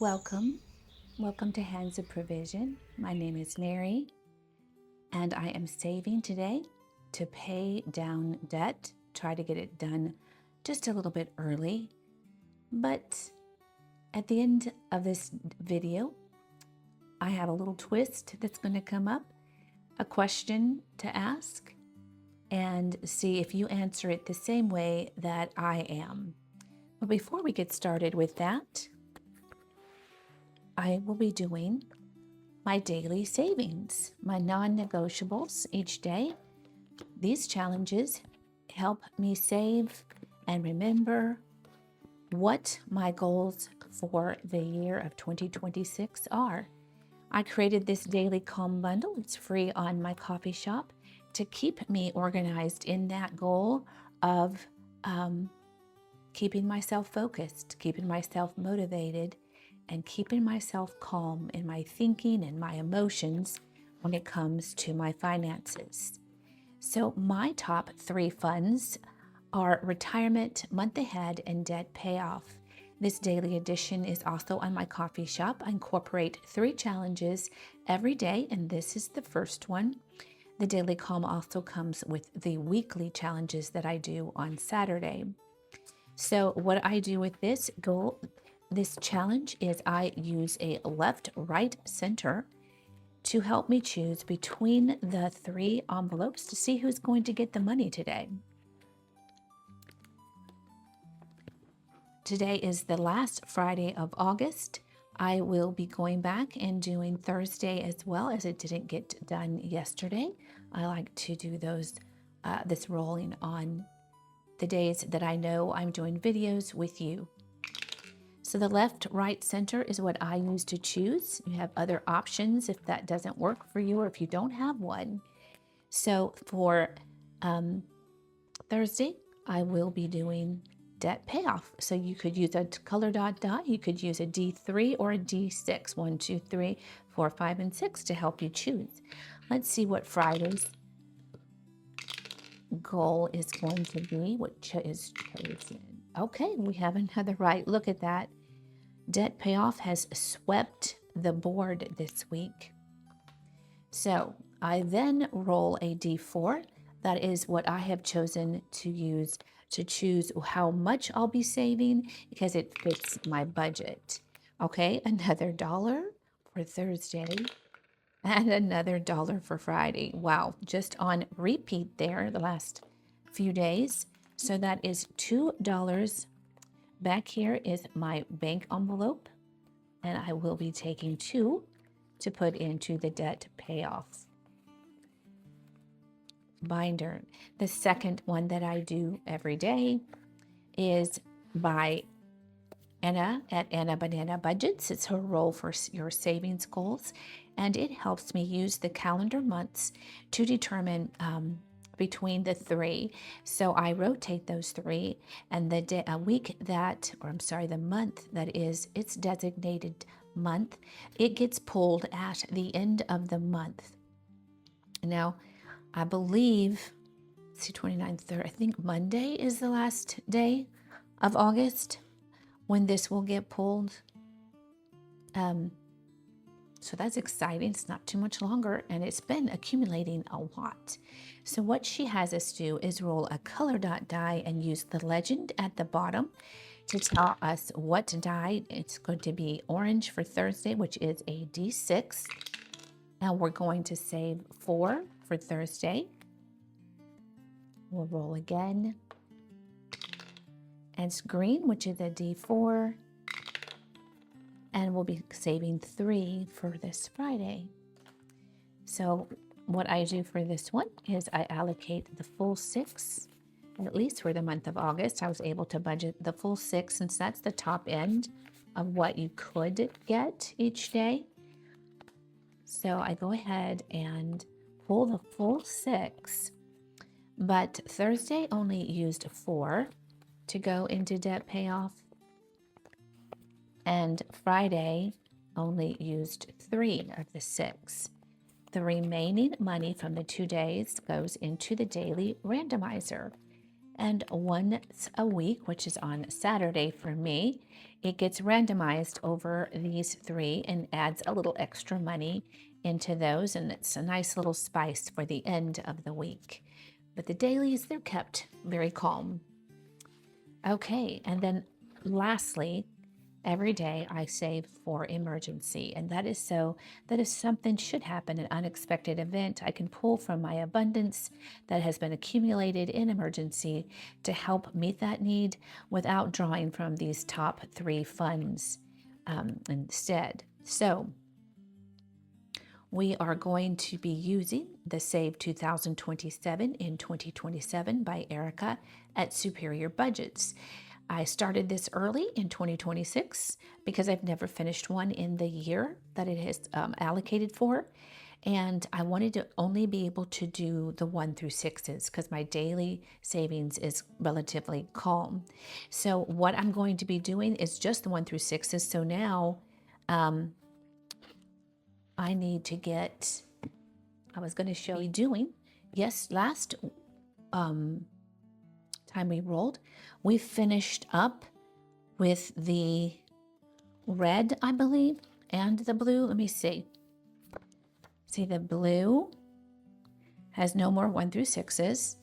Welcome. Welcome to Hands of Provision. My name is Mary, and I am saving today to pay down debt. Try to get it done just a little bit early. But at the end of this video, I have a little twist that's going to come up, a question to ask, and see if you answer it the same way that I am. But before we get started with that, I will be doing my daily savings, my non-negotiables each day. These challenges help me save and remember what my goals for the year of 2026 are. I created this daily calm bundle. It's free on my coffee shop to keep me organized in that goal of keeping myself focused, keeping myself motivated, and keeping myself calm in my thinking and my emotions when it comes to my finances. So my top 3 funds are retirement, month ahead, and debt payoff. This daily edition is also on my coffee shop. I incorporate 3 challenges every day, and this is the first one. The Daily Calm also comes with the weekly challenges that I do on Saturday. So what I do with this challenge is I use a left, right, center to help me choose between the 3 envelopes to see who's going to get the money today. Today is the last Friday of August. I will be going back and doing Thursday as well, as it didn't get done yesterday. I like to do this rolling on the days that I know I'm doing videos with you. So the left, right, center is what I use to choose. You have other options if that doesn't work for you or if you don't have one. So for Thursday, I will be doing debt payoff. So you could use a color dot, you could use a D3 or a D6, 1, 2, 3, 4, 5, and 6 to help you choose. Let's see what Friday's goal is going to be, which is chosen. Okay, we have another right. Look at that. Debt payoff has swept the board this week. So I then roll a D4. That is what I have chosen to use to choose how much I'll be saving because it fits my budget. Okay, another $1 for Thursday and another $1 for Friday. Wow, just on repeat there the last few days. So that is $2. Back here is my bank envelope, and I will be taking 2 to put into the debt payoff binder. The second one that I do every day is by Anna at Anna Banana Budgets. It's her role for your savings goals, and it helps me use the calendar months to determine between the 3. So I rotate those 3, and the month that is its designated month, it gets pulled at the end of the month. Now, I believe, see, 29th, 3rd, I think Monday is the last day of August when this will get pulled. So that's exciting. It's not too much longer, and it's been accumulating a lot. So what she has us do is roll a color dot die and use the legend at the bottom to tell us what die. It's going to be orange for Thursday, which is a D6. Now we're going to save 4 for Thursday. We'll roll again. And it's green, which is a D4. And we'll be saving 3 for this Friday. So what I do for this one is I allocate the full 6, at least for the month of August. I was able to budget the full 6 since that's the top end of what you could get each day. So I go ahead and pull the full 6, but Thursday only used 4 to go into debt payoff. And Friday only used 3 of the 6. The remaining money from the 2 days goes into the daily randomizer. And once a week, which is on Saturday for me, it gets randomized over these three and adds a little extra money into those. And it's a nice little spice for the end of the week. But the dailies, they're kept very calm. Okay, and then lastly, every day I save for emergency, and that is so that if something should happen, an unexpected event, I can pull from my abundance that has been accumulated in emergency to help meet that need without drawing from these top three funds instead. So we are going to be using the Save 2027 in 2027 by Erica at Superior Budgets. I started this early in 2026 because I've never finished one in the year that it has allocated for. And I wanted to only be able to do the 1 through 6s because my daily savings is relatively calm. So what I'm going to be doing is just the 1 through 6s. So now I need to get, I was going to show you doing, yes, last time we rolled, we finished up with the red, I believe, and the blue. Let me see. See, the blue has no more 1 through 6s,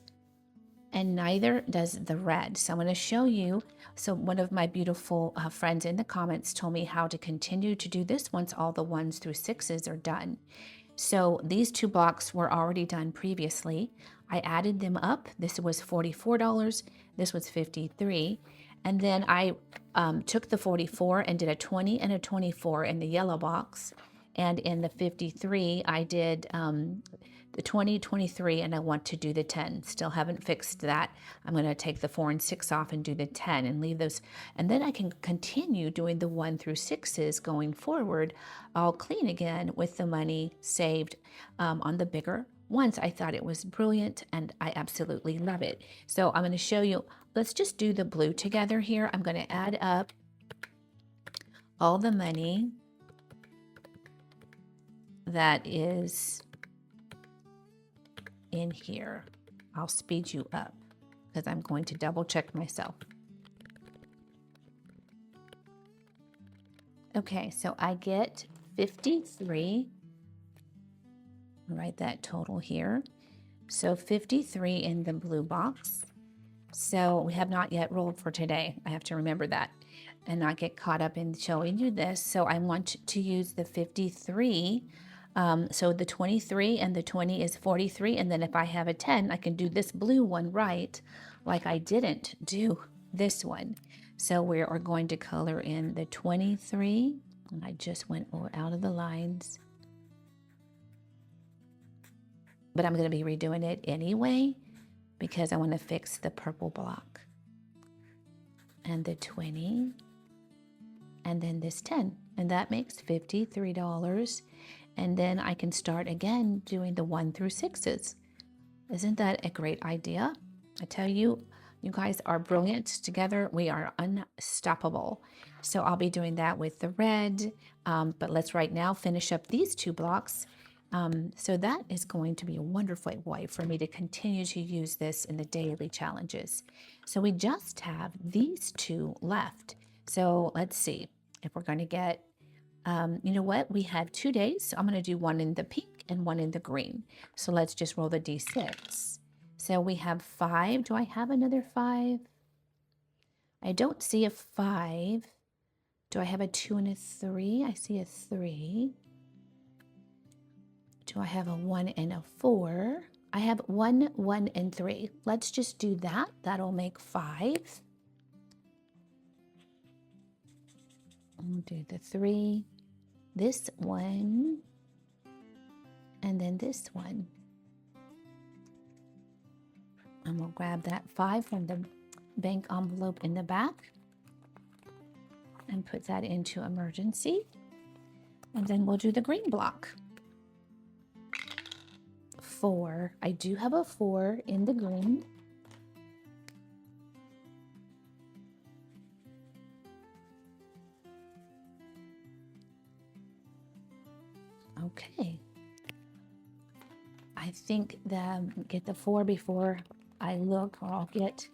and neither does the red. So I'm going to show you. So one of my beautiful friends in the comments told me how to continue to do this once all the 1s through 6s are done. So these two blocks were already done previously. I added them up. This was $44. This was $53. And then I took the 44 and did a 20 and a 24 in the yellow box. And in the 53, I did the 20, 23, and I want to do the 10. Still haven't fixed that. I'm going to take the 4 and 6 off and do the 10 and leave those. And then I can continue doing the 1 through 6s going forward, all clean again with the money saved on the bigger ones. I thought it was brilliant and I absolutely love it. So I'm going to show you. Let's just do the blue together here. I'm going to add up all the money that is in here. I'll speed you up because I'm going to double check myself. Okay, so I get 53. I'll write that total here. So 53 in the blue box. So we have not yet rolled for today. I have to remember that and not get caught up in showing you this. So I want to use the 53. So the 23 and the 20 is 43. And then if I have a 10, I can do this blue one right, like I didn't do this one. So we are going to color in the 23. And I just went out of the lines. But I'm going to be redoing it anyway because I want to fix the purple block. And the 20. And then this 10. And that makes $53. And then I can start again doing the 1 through 6s. Isn't that a great idea? I tell you, you guys are brilliant together. We are unstoppable. So I'll be doing that with the red. But let's right now finish up these two blocks. So that is going to be a wonderful way for me to continue to use this in the daily challenges. So we just have these two left. So let's see if we're going to get, you know what? We have 2 days. So I'm going to do one in the pink and one in the green. So let's just roll the D6. So we have 5. Do I have another 5? I don't see a 5. Do I have a 2 and a 3? I see a 3. Do I have a 1 and a 4? I have 1, 1, and 3. Let's just do that. That'll make 5. I'll do the 3, this one, and then this one. And we'll grab that 5 from the bank envelope in the back and put that into emergency. And then we'll do the green block. 4. I do have a 4 in the green. Okay. I think that get the 4 before I look, or I'll get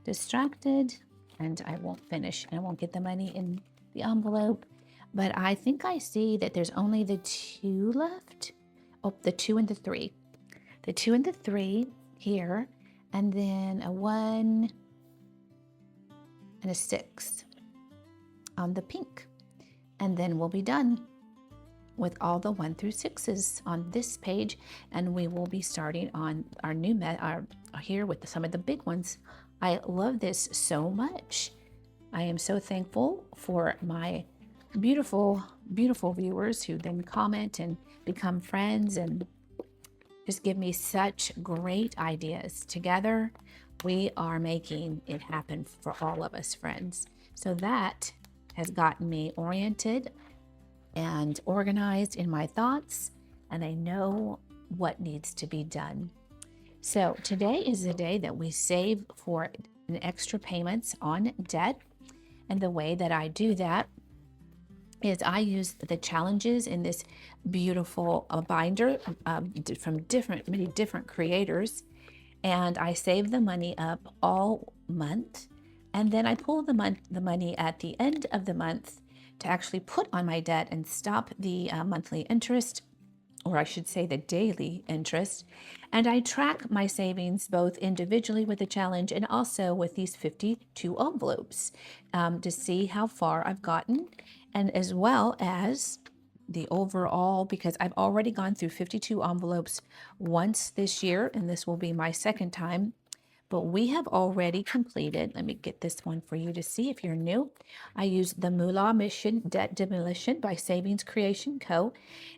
distracted and I won't finish and I won't get the money in the envelope. But I think I see that there's only the 2 left. Oh, the 2 and the 3. The 2 and the 3 here, and then a 1 and a 6 on the pink. And then we'll be done with all the 1 through 6s on this page, and we will be starting on our new here with some of the big ones. I love this so much. I am so thankful for my beautiful, beautiful viewers who then comment and become friends and just give me such great ideas. Together, we are making it happen for all of us, friends. So that has gotten me oriented and organized in my thoughts, and I know what needs to be done. So today is the day that we save for an extra payments on debt. And the way that I do that is I use the challenges in this beautiful binder from many different creators, and I save the money up all month, and then I pull the money at the end of the month to actually put on my debt and stop the monthly interest, or I should say the daily interest. And I track my savings both individually with the challenge and also with these 52 envelopes to see how far I've gotten, and as well as the overall, because I've already gone through 52 envelopes once this year, and this will be my second time. But we have already completed, let me get this one for you to see if you're new. I used the Moolah Mission Debt Demolition by Savings Creation Co.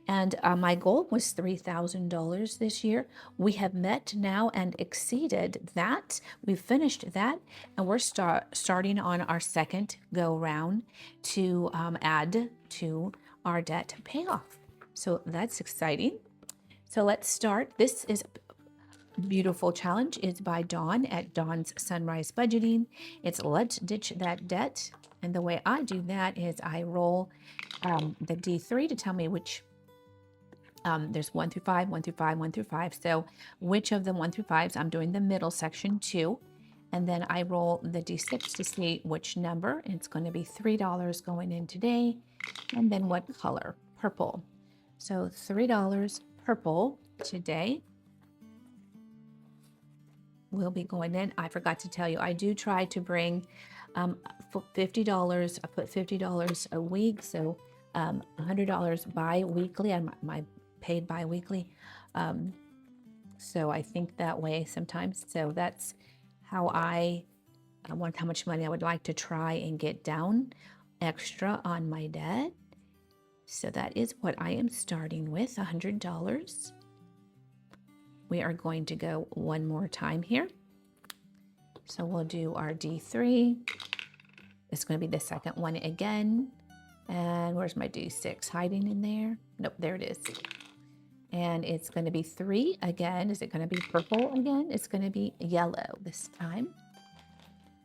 And my goal was $3,000 this year. We have met now and exceeded that. We've finished that, and we're starting on our second go round to add to our debt payoff. So that's exciting. So let's start. This is beautiful challenge is by Dawn at Dawn's Sunrise Budgeting. It's Let's Ditch That Debt. And the way I do that is I roll the D3 to tell me which, there's 1 through 5, 1 through 5, 1 through 5. So which of the 1 through 5s, I'm doing the middle section 2. And then I roll the D6 to see which number. It's going to be $3 going in today. And then what color? Purple. So $3 purple today will be going in. I forgot to tell you, I do try to bring $50. I put $50 a week, so $100 bi-weekly. I'm paid bi-weekly. So I think that way sometimes. So that's how I want, how much money I would like to try and get down extra on my debt. So that is what I am starting with, $100. We are going to go one more time here. So we'll do our D3. It's going to be the second one again. And where's my D6? Hiding in there? Nope, there it is. And it's going to be 3 again. Is it going to be purple again? It's going to be yellow this time.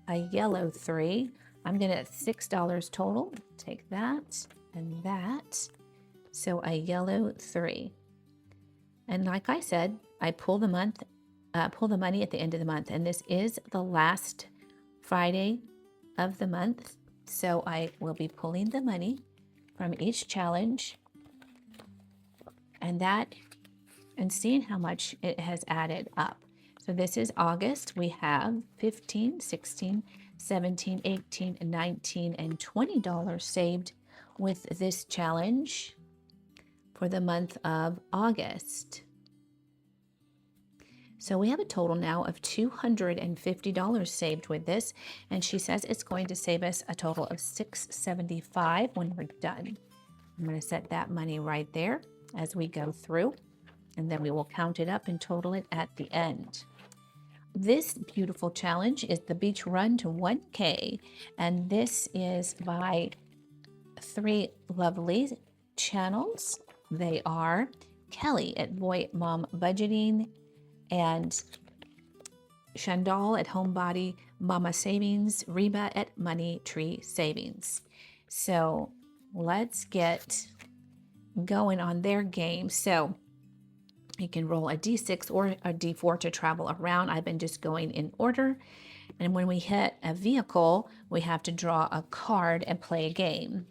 A yellow 3. I'm going to $6 total. Take that and that. So a yellow 3. And like I said, I pull the money at the end of the month, and this is the last Friday of the month. So I will be pulling the money from each challenge and seeing how much it has added up. So this is August. We have $15, $16, $17, $18, $19, and $20 saved with this challenge for the month of August. So we have a total now of $250 saved with this, and she says it's going to save us a total of $675 when we're done. I'm going to set that money right there as we go through, and then we will count it up and total it at the end. This beautiful challenge is the Beach Run to 1K, and this is by 3 lovely channels. They are Kelly at Boy Mom Budgeting, and Shandal at Homebody Mama Savings, Reba at Money Tree Savings. So let's get going on their game. So you can roll a D6 or a D4 to travel around. I've been just going in order. And when we hit a vehicle, we have to draw a card and play a game.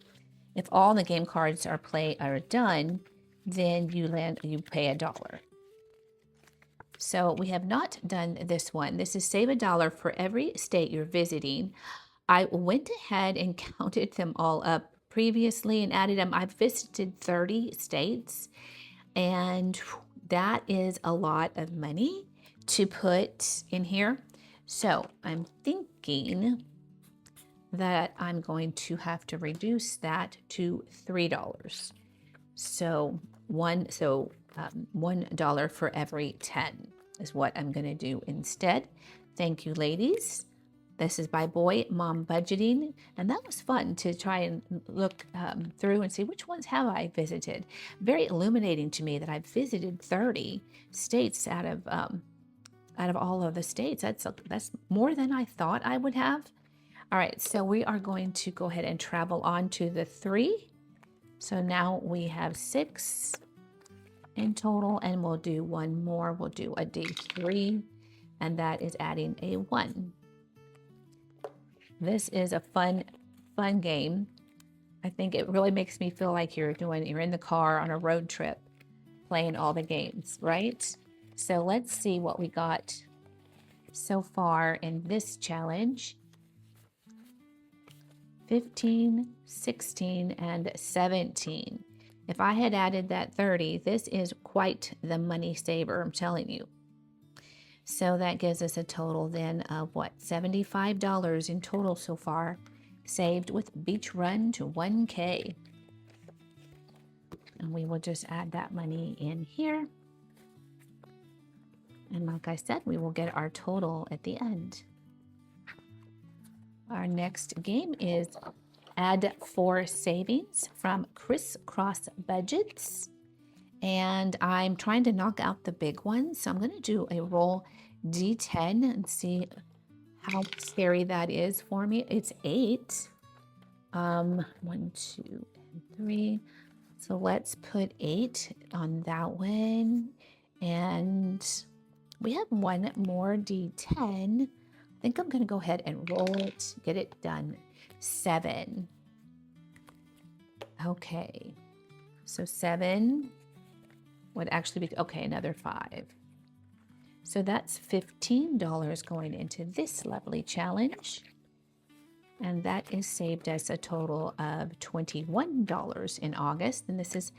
If all the game cards are done, then you pay $1. So we have not done this one. This is save $1 for every state you're visiting. I went ahead and counted them all up previously and added them. I've visited 30 states, and that is a lot of money to put in here. So I'm thinking that I'm going to have to reduce that to $3. So $1 for every 10 is what I'm going to do instead. Thank you, ladies. This is by Boy Mom Budgeting, and that was fun to try and look through and see which ones have I visited. Very illuminating to me that I've visited 30 states out of all of the states. That's more than I thought I would have. All right, so we are going to go ahead and travel on to the 3. So now we have 6 in total, and we'll do one more. We'll do a D3, and that is adding a 1. This is a fun game. I think it really makes me feel like you're in the car on a road trip playing all the games, right? So let's see what we got so far in this challenge. 15, 16, and 17. If I had added that 30, this is quite the money saver, I'm telling you. So that gives us a total then of what, $75 in total so far, saved with Beach Run to 1K. And we will just add that money in here. And like I said, we will get our total at the end. Our next game is Add 4 Savings from Crisscross Budgets. And I'm trying to knock out the big ones. So I'm going to do a roll D10 and see how scary that is for me. It's 8. 1, 2, and 3. So let's put 8 on that one. And we have one more D10. I think I'm going to go ahead and roll it, get it done. 7. Okay. So 7 would actually be, okay, another 5. So that's $15 going into this lovely challenge. And that is saved us a total of $21 in August. And this is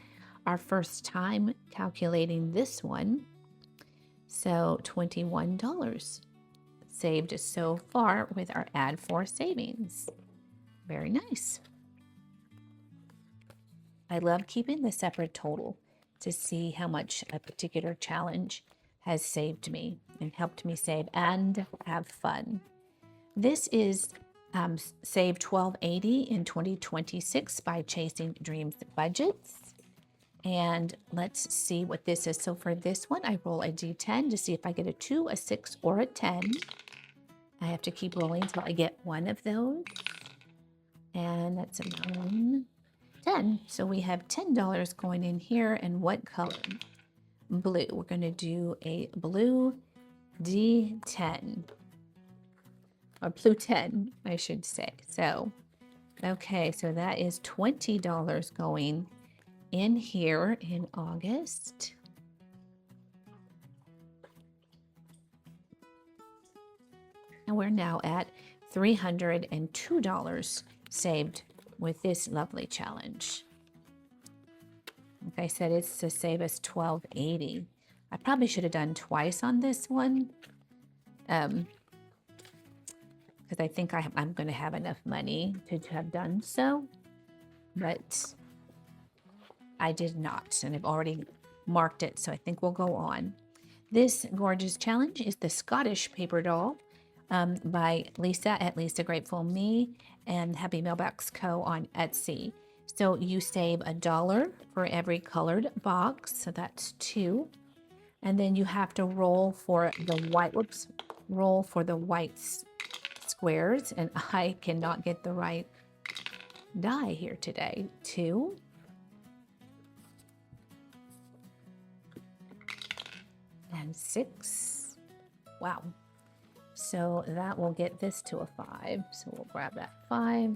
our first time calculating this one. So $21 saved so far with our Add 4 savings. Very nice. I love keeping the separate total to see how much a particular challenge has saved me and helped me save and have fun. This is Save 1280 in 2026 by Chasing Dreams Budgets. And let's see what this is. So for this one, I roll a D10 to see if I get a 2, a 6, or a 10. I have to keep rolling until I get one of those. And that's a 9, 10. So we have $10 going in here. And what color? Blue. We're going to do a blue D10. Or blue 10, I should say. So, okay, so that is $20 going in here in August. And we're now at $302 saved with this lovely challenge. Like I said, it's to save us $12.80. I probably should have done twice on this one. Because I think I'm going to have enough money to have done so. But I did not, and I've already marked it, so I think we'll go on. This gorgeous challenge is the Scottish Paper Doll by Lisa at Lisa Grateful Me and Happy Mailbox Co. on Etsy. So you save $1 for every colored box, so that's 2. And then you have to roll for the white, roll for the white squares, and I cannot get the right die here today. 2. And 6. Wow. So that will get this to a 5. So we'll grab that 5.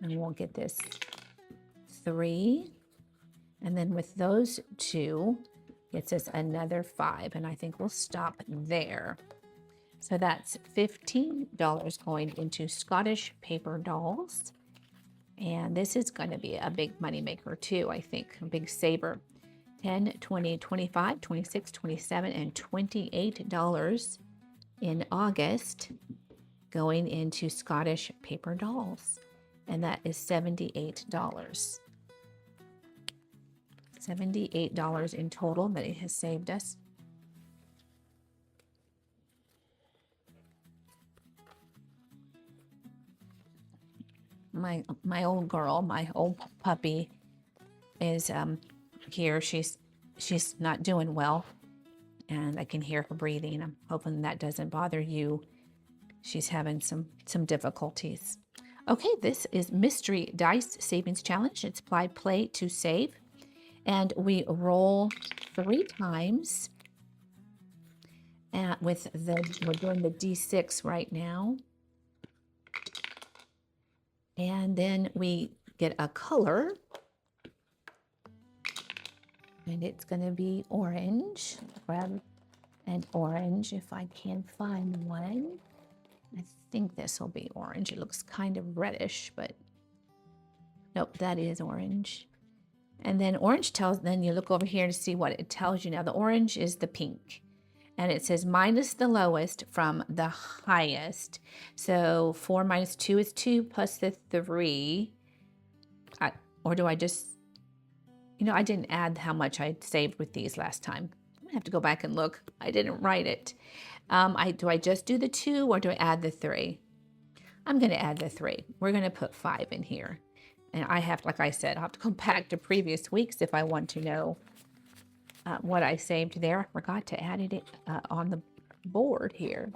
And we'll get this 3. And then with those 2, gets us another 5. And I think we'll stop there. So that's $15 going into Scottish paper dolls. And this is going to be a big money maker too, I think, a big saver. 10, 20, 25, 26, 27, and $28 in August going into Scottish paper dolls. And that is $78. $78 in total that it has saved us. My old girl, my old puppy is here. She's not doing well, and I can hear her breathing. I'm hoping that doesn't bother you. She's having some difficulties. Okay, this is Mystery Dice Savings Challenge. It's play to save, and we roll 3 times. We're doing the D6 right now. And then we get a color, and it's going to be orange. Grab an orange if I can find one. I think this will be orange. It looks kind of reddish, but nope, that is orange. And then orange then you look over here to see what it tells you. Now the orange is the pink. And it says minus the lowest from the highest. So 4 minus 2 is 2 plus the 3. Or do I just, I didn't add how much I saved with these last time. I'm going to have to go back and look. I didn't write it. Do I just do the 2 or do I add the 3? I'm going to add the 3. We're going to put 5 in here. And I have, like I said, I'll have to go back to previous weeks if I want to know what I saved there. I forgot to add it on the board here.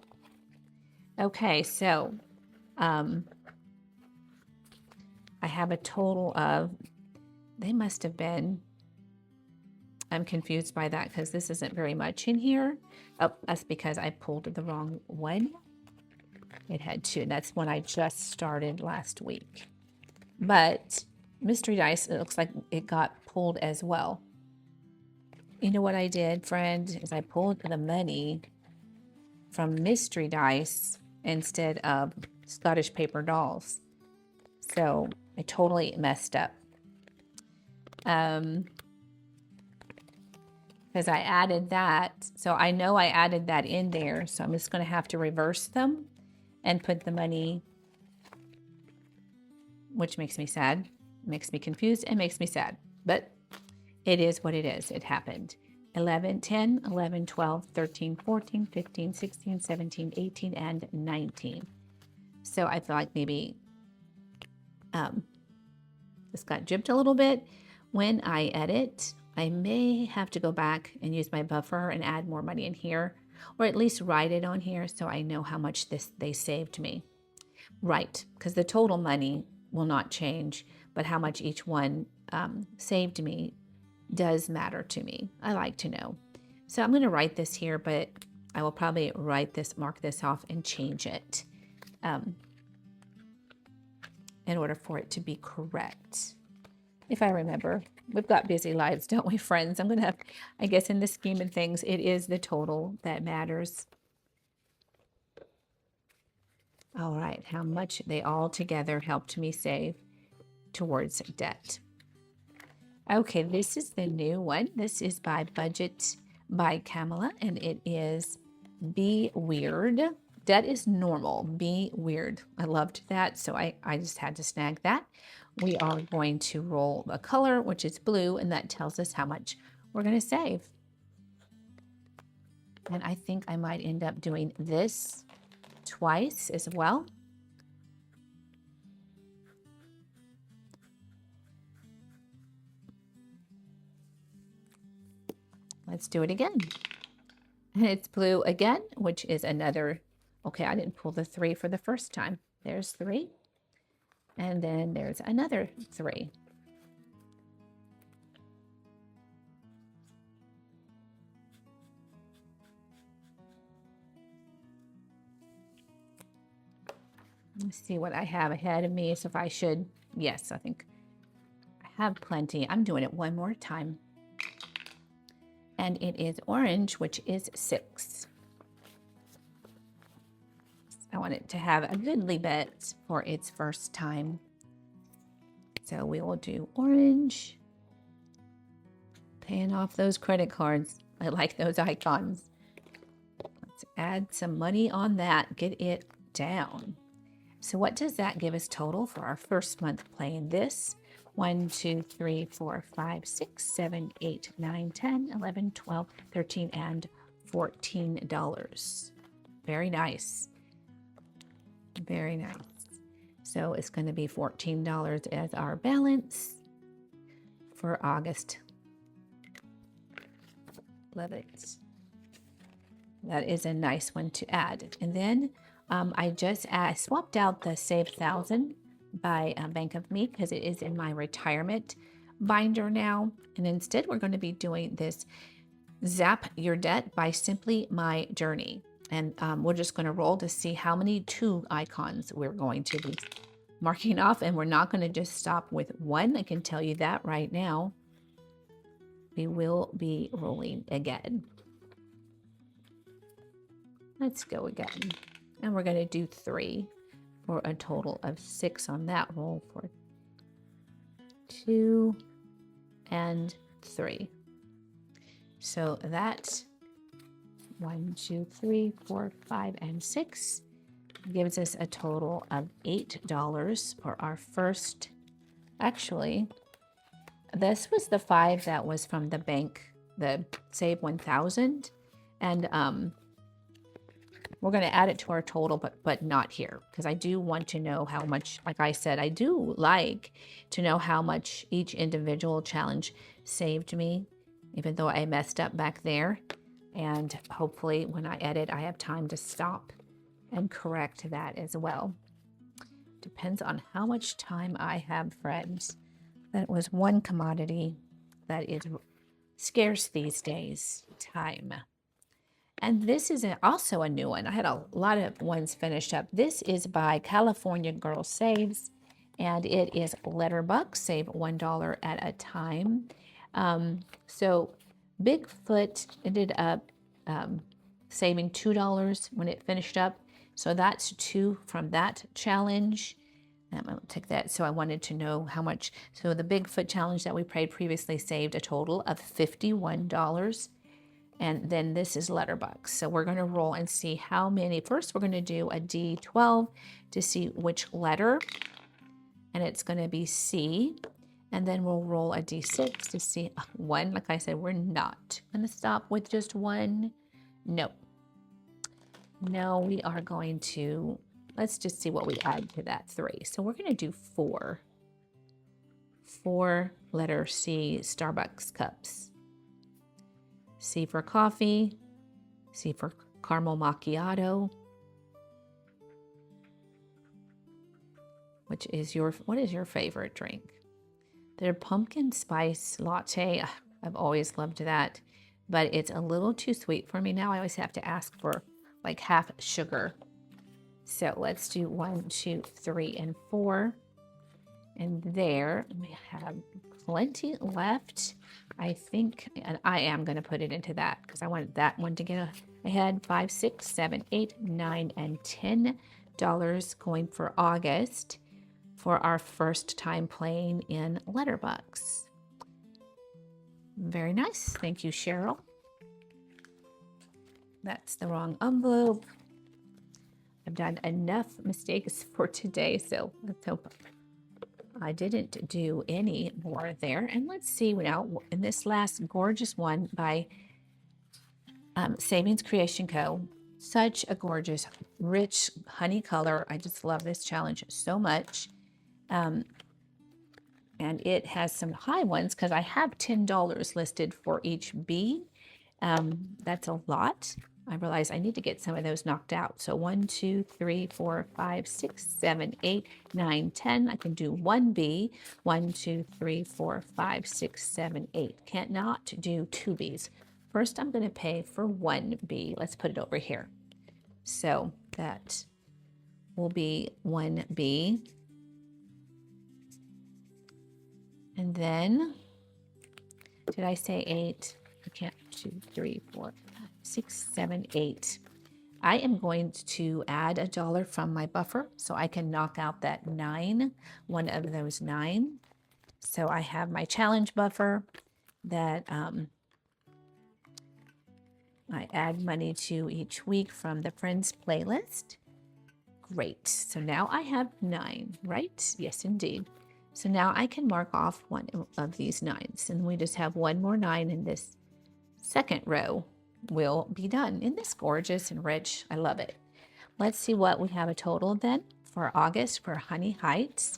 Okay, so I have a total of, they must have been, I'm confused by that because this isn't very much in here. Oh, that's because I pulled the wrong one. It had 2. That's when I just started last week. But Mystery Dice, it looks like it got pulled as well. You know what I did, friend, is I pulled the money from Mystery Dice instead of Scottish paper dolls. So I totally messed up. Because I added that. So I know I added that in there. So I'm just going to have to reverse them and put the money, which makes me sad, makes me confused, and makes me sad. But it is what it is. It happened. 11, 10, 11, 12, 13, 14, 15, 16, 17, 18, and 19. So I feel like maybe this got gypped a little bit. When I edit, I may have to go back and use my buffer and add more money in here, or at least write it on here so I know how much they saved me. Right, because the total money will not change, but how much each one saved me does matter to me. I like to know. So I'm going to write this here, but I will probably mark this off and change it in order for it to be correct. If I remember. We've got busy lives, don't we, friends? I'm going to have, I guess in the scheme of things, it is the total that matters. All right, how much they all together helped me save towards debt. Okay, this is the new one. This is by Budget by Kamala, and it is Be Weird. Debt is normal. Be weird. I loved that, so I just had to snag that. We are going to roll a color, which is blue, and that tells us how much we're going to save. And I think I might end up doing this twice as well. Let's do it again. And it's blue again, which is another, okay, I didn't pull the 3 for the first time. There's 3. And then there's another 3. Let's see what I have ahead of me. So if I should, yes, I think I have plenty. I'm doing it one more time. And it is orange, which is 6. I want it to have a goodly bit for its first time. So we will do orange. Paying off those credit cards. I like those icons. Let's add some money on that. Get it down. So what does that give us total for our first month playing this? 1, 2, 3, 4, 5, 6, 7, 8, 9, 10, 11, 12, 13, and $14. Very nice. Very nice. So it's going to be $14 as our balance for August. Love it. That is a nice one to add. And then I swapped out the Save 1000 by Bank of Me because it is in my retirement binder now. And instead, we're going to be doing this Zap Your Debt by Simply My Journey. And we're just going to roll to see how many 2 icons we're going to be marking off. And we're not going to just stop with 1. I can tell you that right now. We will be rolling again. Let's go again. And we're going to do 3 for a total of 6 on that roll for 2 and 3. So that 1, 2, 3, 4, 5, and 6 gives us a total of $8 for our first. Actually, this was the 5 that was from the bank, the Save 1000. And we're going to add it to our total, but not here, because I do want to know how much, like I said, I do like to know how much each individual challenge saved me, even though I messed up back there. And hopefully when I edit, I have time to stop and correct that as well. Depends on how much time I have, friends. That was one commodity that is scarce these days, time. And this is also a new one. I had a lot of ones finished up. This is by California Girl Saves, and it is Letterbucks, save $1 at a time. So Bigfoot ended up saving $2 when it finished up. So that's 2 from that challenge. I'll take that. So I wanted to know how much. So the Bigfoot challenge that we played previously saved a total of $51. And then this is Letterbucks. So we're going to roll and see how many. First, we're going to do a D12 to see which letter. And it's going to be C. And then we'll roll a D6 to see 1. Like I said, we're not going to stop with just 1. No. No, we are going to, let's just see what we add to that 3. So we're going to do 4. 4 letter C Starbucks cups. C for coffee. C for caramel macchiato. What is your favorite drink? Their pumpkin spice latte. I've always loved that, but it's a little too sweet for me now. I always have to ask for like half sugar. So let's do 1, 2, 3, and 4. And there we have plenty left, I think. And I am going to put it into that because I want that one to get ahead. 5, 6, 7, 8, 9, and $10 going for August for our first time playing in Letterbucks. Very nice. Thank you, Cheryl. That's the wrong envelope. I've done enough mistakes for today, so let's hope I didn't do any more there. And let's see now in this last gorgeous one by Savings Creation Co. Such a gorgeous, rich honey color. I just love this challenge so much. And it has some high ones because I have $10 listed for each B. That's a lot. I realize I need to get some of those knocked out. So 1, 2, 3, 4, 5, 6, 7, 8, 9, 10. I can do 1B. 1, 2, 3, 4, 5, 6, 7, 8. Can't not do 2 Bs. First, I'm going to pay for 1B. Let's put it over here. So that will be 1B. And then, did I say 8? I can't, 2, 3, 4, 5, 6, 7, 8. I am going to add $1 from my buffer so I can knock out that 9, one of those 9. So I have my challenge buffer that I add money to each week from the Friends playlist. Great. So now I have 9, right? Yes, indeed. So now I can mark off one of these 9s, and we just have one more 9 in this second row will be done. Isn't this gorgeous and rich? I love it. Let's see what we have a total then for August for Honey Heights.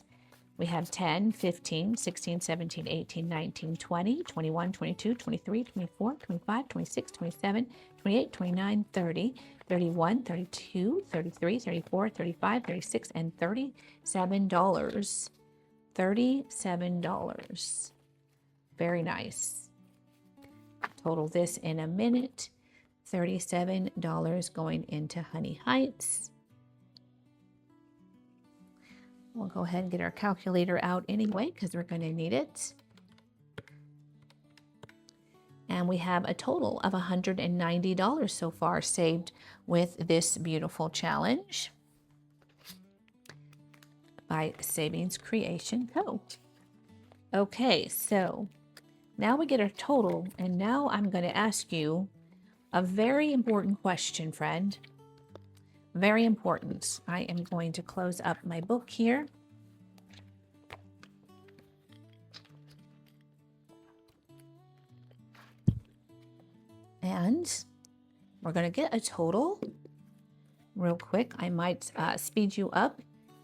We have 10, 15, 16, 17, 18, 19, 20, 21, 22, 23, 24, 25, 26, 27, 28, 29, 30, 31, 32, 33, 34, 35, 36, and $37. $37. Very nice. Total this in a minute. $37 going into Honey Heights. We'll go ahead and get our calculator out anyway because we're going to need it. And we have a total of $190 so far saved with this beautiful challenge by Savings Creation Co. Okay, so now we get our total, and now I'm going to ask you a very important question, friend. Very important. I am going to close up my book here. And we're going to get a total real quick. I might speed you up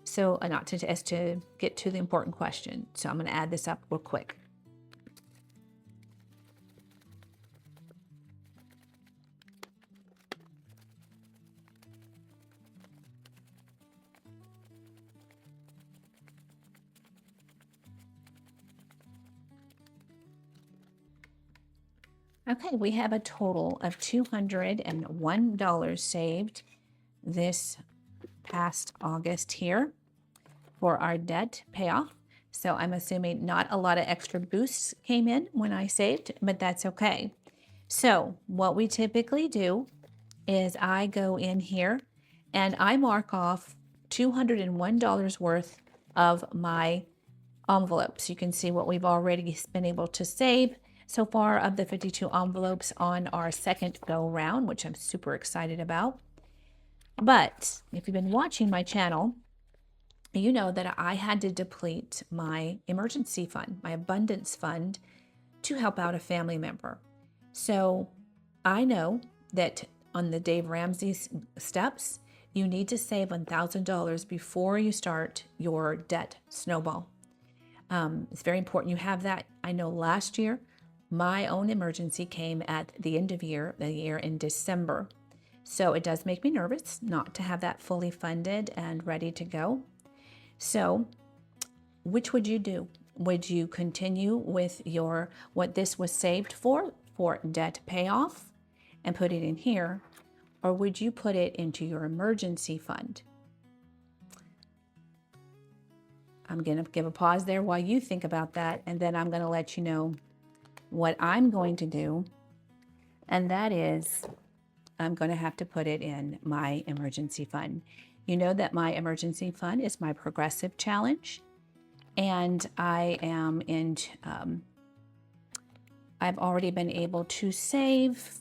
so not to, as to get to the important question. So I'm going to add this up real quick. Okay, we have a total of $201 saved this past August here for our debt payoff. So I'm assuming not a lot of extra boosts came in when I saved, but that's okay. So what we typically do is I go in here and I mark off $201 worth of my envelopes. You can see what we've already been able to save so far of the 52 envelopes on our second go round, which I'm super excited about. But if you've been watching my channel, you know that I had to deplete my emergency fund, my abundance fund, to help out a family member. So I know that on the Dave Ramsey steps, you need to save $1,000 before you start your debt snowball. It's very important you have that. I know last year, my own emergency came at the end of the year in December. So it does make me nervous not to have that fully funded and ready to go. So which would you do? Would you continue with what this was saved for debt payoff and put it in here? Or would you put it into your emergency fund? I'm going to give a pause there while you think about that, and then I'm going to let you know what I'm going to do, and that is I'm going to have to put it in my emergency fund. You know that my emergency fund is my progressive challenge, and I am in, I've already been able to save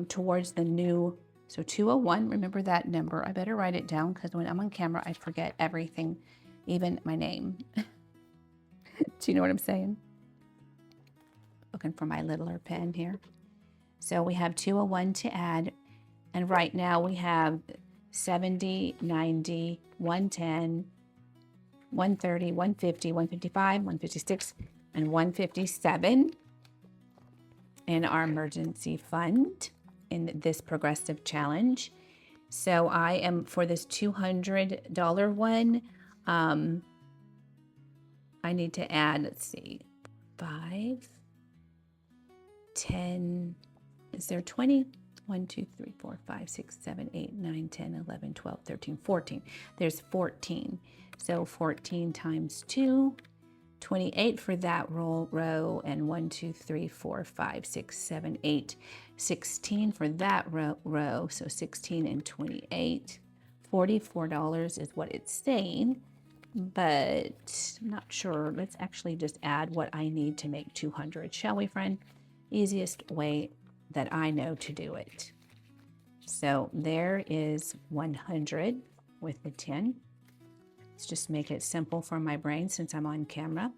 towards the new, so 201, remember that number. I better write it down because when I'm on camera, I forget everything, even my name. Do you know what I'm saying? Looking for my littler pen here. So we have 201 to add, and right now we have 70, 90, 110, 130, 150, 155, 156, and 157 in our emergency fund in this progressive challenge. So I am, for this $200 one, I need to add, let's see, 5, 10, is there 20? 1, 2, 3, 4, 5, 6, 7, 8, 9, 10, 11, 12, 13, 14. There's 14. So 14 times 2, 28 for that row, and 1, 2, 3, 4, 5, 6, 7, 8, 16 for that row. So 16 and 28, $44 is what it's saying, but I'm not sure. Let's actually just add what I need to make 200, shall we, friend? Easiest way that I know to do it. So there is 100 with the 10. Let's just make it simple for my brain since I'm on camera.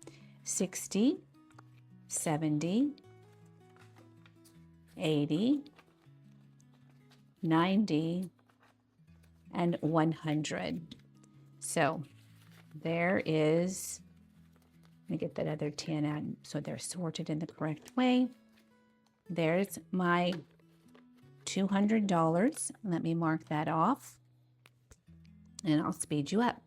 60, 70, 80, 90, and 100. So there is, let me get that other 10 out so they're sorted in the correct way. There's my $200. Let me mark that off and I'll speed you up.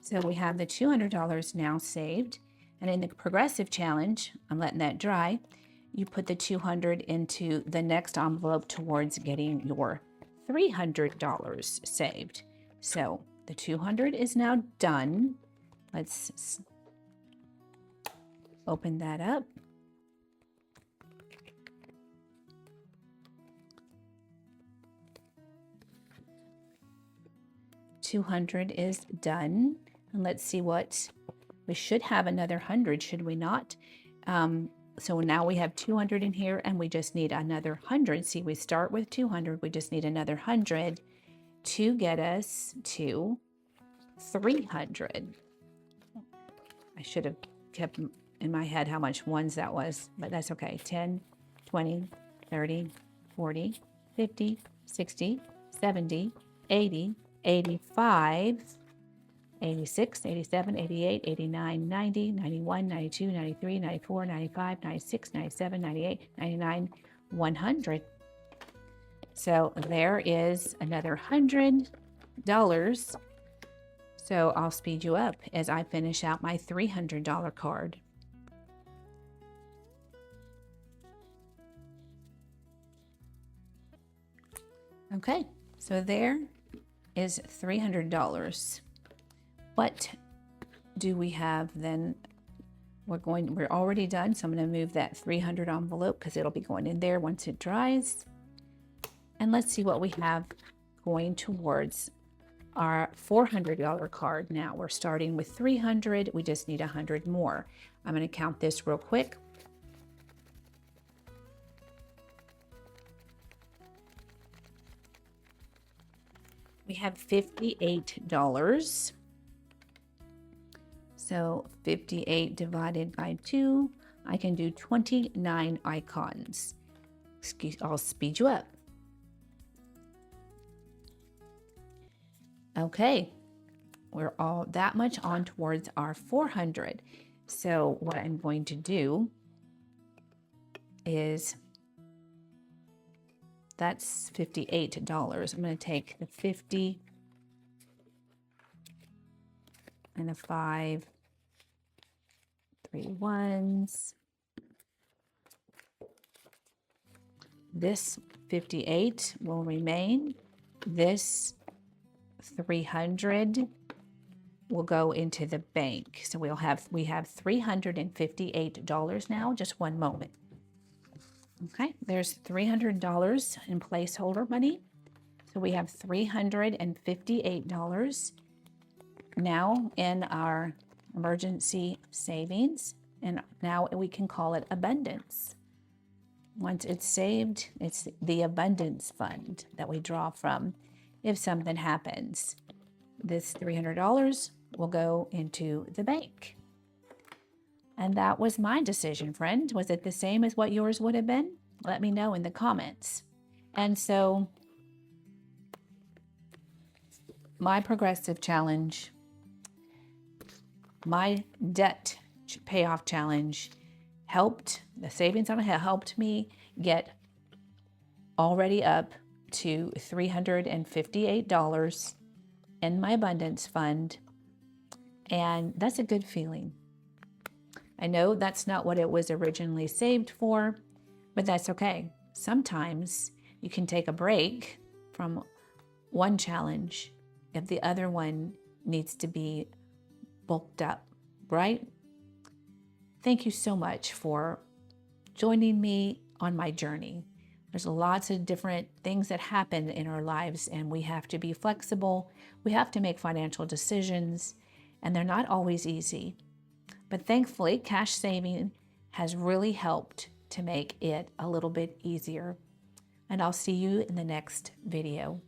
So we have the $200 now saved. And in the progressive challenge, I'm letting that dry. You put the 200 into the next envelope towards getting your $300 saved. So the 200 is now done. Let's open that up. $200 is done. And let's see what, we should have another 100, should we not? So now we have 200 in here and we just need another 100. See, we start with 200, we just need another 100 to get us to 300. I should have kept in my head how much ones that was, but that's okay. 10, 20, 30, 40, 50, 60, 70, 80, 85, 86, 87, 88, 89, 90, 91, 92, 93, 94, 95, 96, 97, 98, 99, 100. So there is another $100. So I'll speed you up as I finish out my $300 card. Okay, so there is $300. What do we have then? We're already done, so I'm going to move that 300 envelope because it'll be going in there once it dries. And let's see what we have going towards our $400 card. Now we're starting with 300. We just need 100 more. I'm going to count this real quick. We have $58. So 58 divided by 2, I can do 29 icons. I'll speed you up. Okay, we're all that much on towards our 400. So what I'm going to do is, that's $58. I'm going to take the 50 and a 5, 3 ones. This 58 will remain. This 300 will go into the bank. So we have $358 now. Just one moment. Okay, there's $300 in placeholder money. So we have $358 now in our emergency savings, and now we can call it abundance. Once it's saved, it's the abundance fund that we draw from if something happens. This $300 will go into the bank. And that was my decision, friend. Was it the same as what yours would have been? Let me know in the comments. And so my progressive challenge, my debt payoff challenge helped, the savings on it helped me get already up to $358 in my abundance fund. And that's a good feeling. I know that's not what it was originally saved for, But that's okay. Sometimes you can take a break from one challenge if the other one needs to be bulked up, right? Thank you so much for joining me on my journey. There's lots of different things that happen in our lives, and we have to be flexible. We have to make financial decisions, and they're not always easy. But thankfully, cash saving has really helped to make it a little bit easier. And I'll see you in the next video.